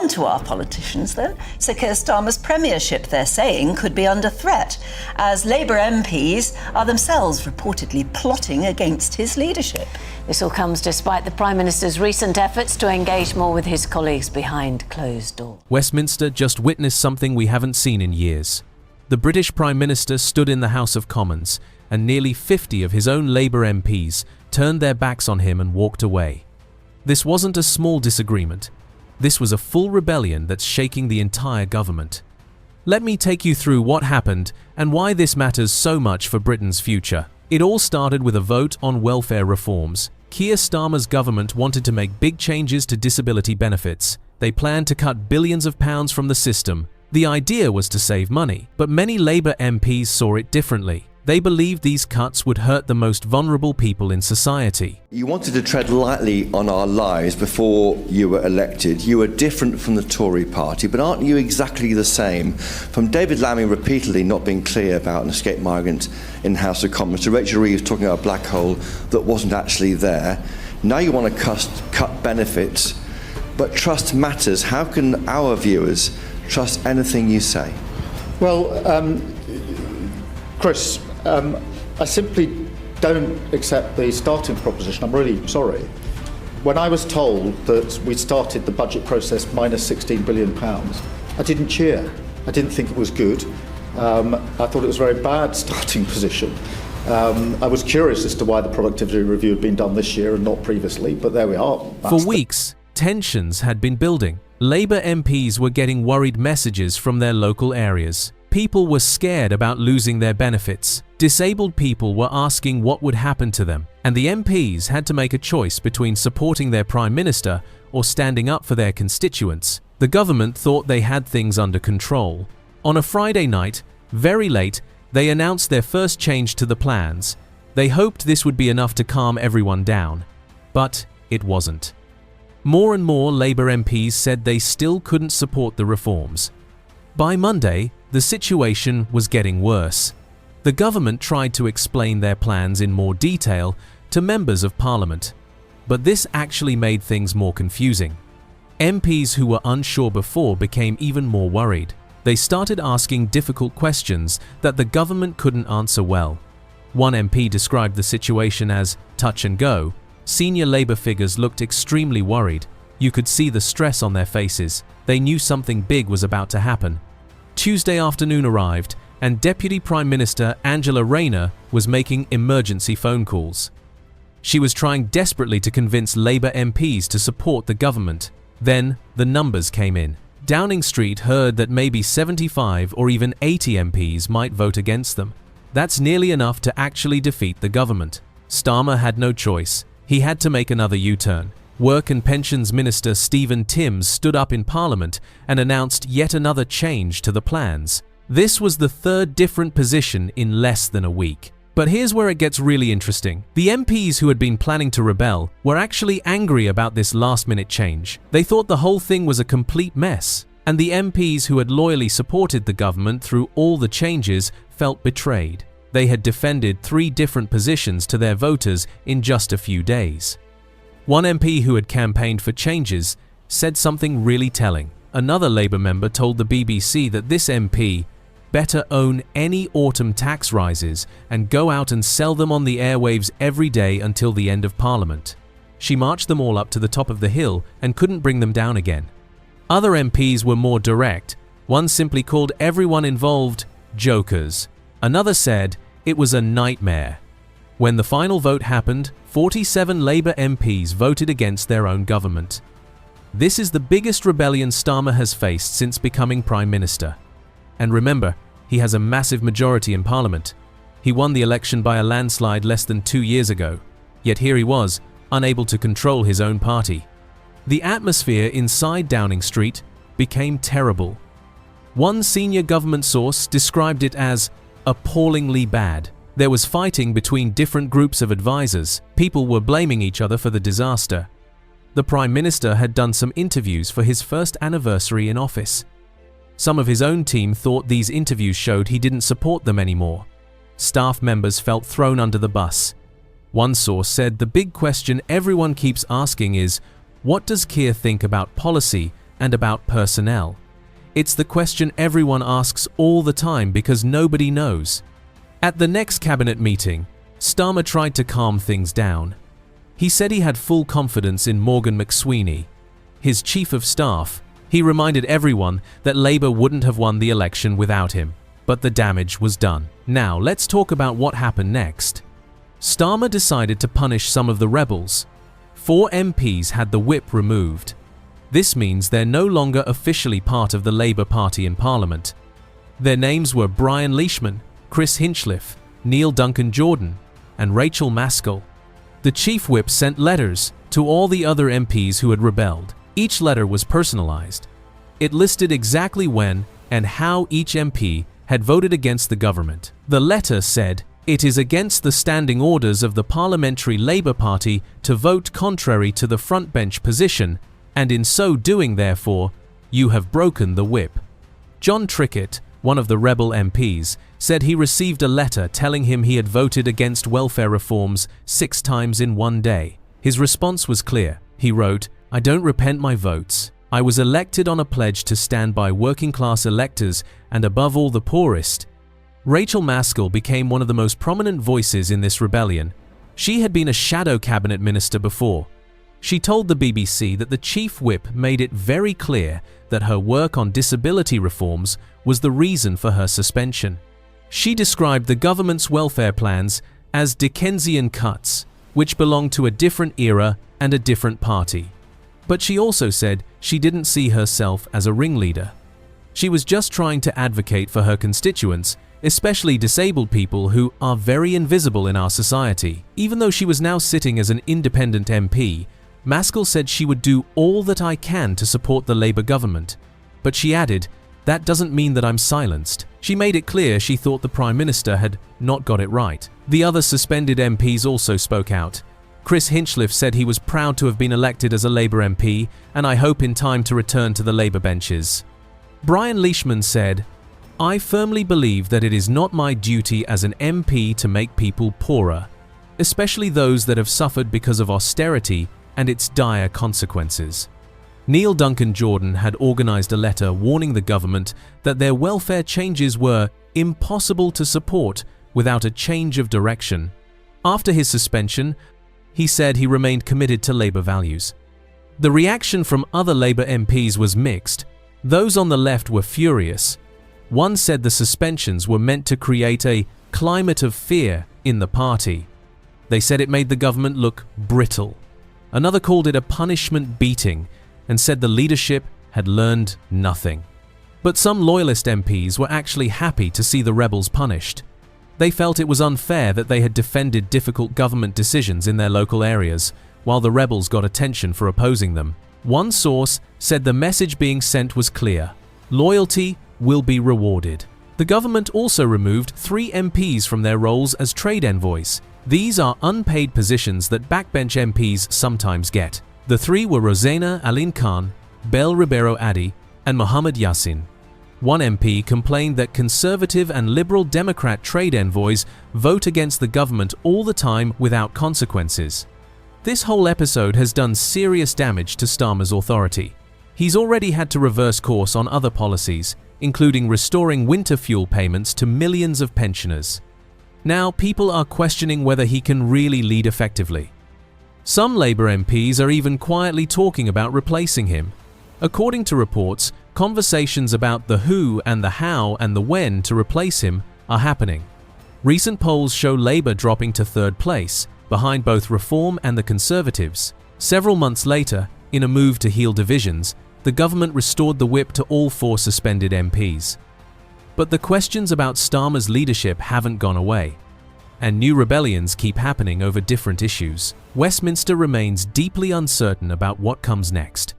on to our politicians, though. Sir Keir Starmer's premiership, they're saying, could be under threat, as Labour MPs are themselves reportedly plotting against his leadership. This all comes despite the Prime Minister's recent efforts to engage more with his colleagues behind closed doors. Westminster just witnessed something we haven't seen in years. The British Prime Minister stood in the House of Commons, and nearly 50 of his own Labour MPs turned their backs on him and walked away. This wasn't a small disagreement. This was a full rebellion that's shaking the entire government. Let me take you through what happened and why this matters so much for Britain's future. It all started with a vote on welfare reforms. Keir Starmer's government wanted to make big changes to disability benefits. They planned to cut billions of pounds from the system. The idea was to save money, but many Labour MPs saw it differently. They believed these cuts would hurt the most vulnerable people in society. You wanted to tread lightly on our lives before you were elected. You were different from the Tory party, but aren't you exactly the same? From David Lammy repeatedly not being clear about an escaped migrant in the House of Commons, to Rachel Reeves talking about a black hole that wasn't actually there. Now you want to cut benefits, but trust matters. How can our viewers trust anything you say? Well, Chris, I simply don't accept the starting proposition. I'm really sorry. When I was told that we started the budget process minus £16 billion, I didn't cheer. I didn't think it was good. I thought it was a very bad starting position. I was curious as to why the productivity review had been done this year and not previously, but there we are. For weeks, tensions had been building. Labour MPs were getting worried messages from their local areas. People were scared about losing their benefits. Disabled people were asking what would happen to them, and the MPs had to make a choice between supporting their Prime Minister or standing up for their constituents. The government thought they had things under control. On a Friday night, very late, they announced their first change to the plans. They hoped this would be enough to calm everyone down, but it wasn't. More and more Labour MPs said they still couldn't support the reforms. By Monday, the situation was getting worse. The government tried to explain their plans in more detail to members of Parliament, but this actually made things more confusing. MPs who were unsure before became even more worried. They started asking difficult questions that the government couldn't answer well. One MP described the situation as touch and go. Senior Labour figures looked extremely worried. You could see the stress on their faces. They knew something big was about to happen. Tuesday afternoon arrived, and Deputy Prime Minister Angela Rayner was making emergency phone calls. She was trying desperately to convince Labour MPs to support the government. Then, the numbers came in. Downing Street heard that maybe 75 or even 80 MPs might vote against them. That's nearly enough to actually defeat the government. Starmer had no choice. He had to make another U-turn. Work and Pensions Minister Stephen Timms stood up in Parliament and announced yet another change to the plans. This was the third different position in less than a week. But here's where it gets really interesting. The MPs who had been planning to rebel were actually angry about this last-minute change. They thought the whole thing was a complete mess. And the MPs who had loyally supported the government through all the changes felt betrayed. They had defended 3 different positions to their voters in just a few days. One MP who had campaigned for changes said something really telling. Another Labour member told the BBC that this MP better own any autumn tax rises and go out and sell them on the airwaves every day until the end of Parliament. She marched them all up to the top of the hill and couldn't bring them down again. Other MPs were more direct. One simply called everyone involved jokers. Another said it was a nightmare. When the final vote happened, 47 Labour MPs voted against their own government. This is the biggest rebellion Starmer has faced since becoming Prime Minister. And remember, he has a massive majority in Parliament. He won the election by a landslide less than 2 years ago. Yet here he was, unable to control his own party. The atmosphere inside Downing Street became terrible. One senior government source described it as appallingly bad. There was fighting between different groups of advisors. People were blaming each other for the disaster. The Prime Minister had done some interviews for his first anniversary in office. Some of his own team thought these interviews showed he didn't support them anymore. Staff members felt thrown under the bus. One source said the big question everyone keeps asking is, what does Keir think about policy and about personnel. It's the question everyone asks all the time because nobody knows. At the next cabinet meeting, Starmer tried to calm things down. He said he had full confidence in Morgan McSweeney, his chief of staff. He reminded everyone that Labour wouldn't have won the election without him, but the damage was done. Now let's talk about what happened next. Starmer decided to punish some of the rebels. 4 MPs had the whip removed. This means they're no longer officially part of the Labour Party in Parliament. Their names were Brian Leishman, Chris Hinchliffe, Neil Duncan Jordan, and Rachel Maskell. The Chief Whip sent letters to all the other MPs who had rebelled. Each letter was personalised. It listed exactly when and how each MP had voted against the government. The letter said, "It is against the standing orders of the Parliamentary Labour Party to vote contrary to the frontbench position, and in so doing, therefore, you have broken the whip." John Trickett, one of the rebel MPs, said he received a letter telling him he had voted against welfare reforms 6 times in one day. His response was clear. He wrote, "I don't repent my votes. I was elected on a pledge to stand by working-class electors and above all the poorest." Rachel Maskell became one of the most prominent voices in this rebellion. She had been a shadow cabinet minister before. She told the BBC that the Chief Whip made it very clear that her work on disability reforms was the reason for her suspension. She described the government's welfare plans as Dickensian cuts, which belonged to a different era and a different party. But she also said she didn't see herself as a ringleader. She was just trying to advocate for her constituents, especially disabled people who are very invisible in our society. Even though she was now sitting as an independent MP, Maskell said she would do all that I can to support the Labour government. But she added, "That doesn't mean that I'm silenced." She made it clear she thought the Prime Minister had not got it right. The other suspended MPs also spoke out. Chris Hinchliffe said he was proud to have been elected as a Labour MP, and I hope in time to return to the Labour benches. Brian Leishman said, "I firmly believe that it is not my duty as an MP to make people poorer, especially those that have suffered because of austerity and its dire consequences." Neil Duncan Jordan had organised a letter warning the government that their welfare changes were impossible to support without a change of direction. After his suspension, he said he remained committed to Labour values. The reaction from other Labour MPs was mixed. Those on the left were furious. One said the suspensions were meant to create a climate of fear in the party. They said it made the government look brittle. Another called it a punishment beating and said the leadership had learned nothing. But some loyalist MPs were actually happy to see the rebels punished. They felt it was unfair that they had defended difficult government decisions in their local areas, while the rebels got attention for opposing them. One source said the message being sent was clear: loyalty will be rewarded. The government also removed 3 MPs from their roles as trade envoys. These are unpaid positions that backbench MPs sometimes get. The 3 were Rosena Aline Khan, Bel Ribeiro Addy, and Mohammed Yassin. One MP complained that Conservative and Liberal Democrat trade envoys vote against the government all the time without consequences. This whole episode has done serious damage to Starmer's authority. He's already had to reverse course on other policies, including restoring winter fuel payments to millions of pensioners. Now, people are questioning whether he can really lead effectively. Some Labour MPs are even quietly talking about replacing him. According to reports, conversations about the who and the how and the when to replace him are happening. Recent polls show Labour dropping to 3rd place, behind both Reform and the Conservatives. Several months later, in a move to heal divisions, the government restored the whip to all 4 suspended MPs. But the questions about Starmer's leadership haven't gone away, and new rebellions keep happening over different issues. Westminster remains deeply uncertain about what comes next.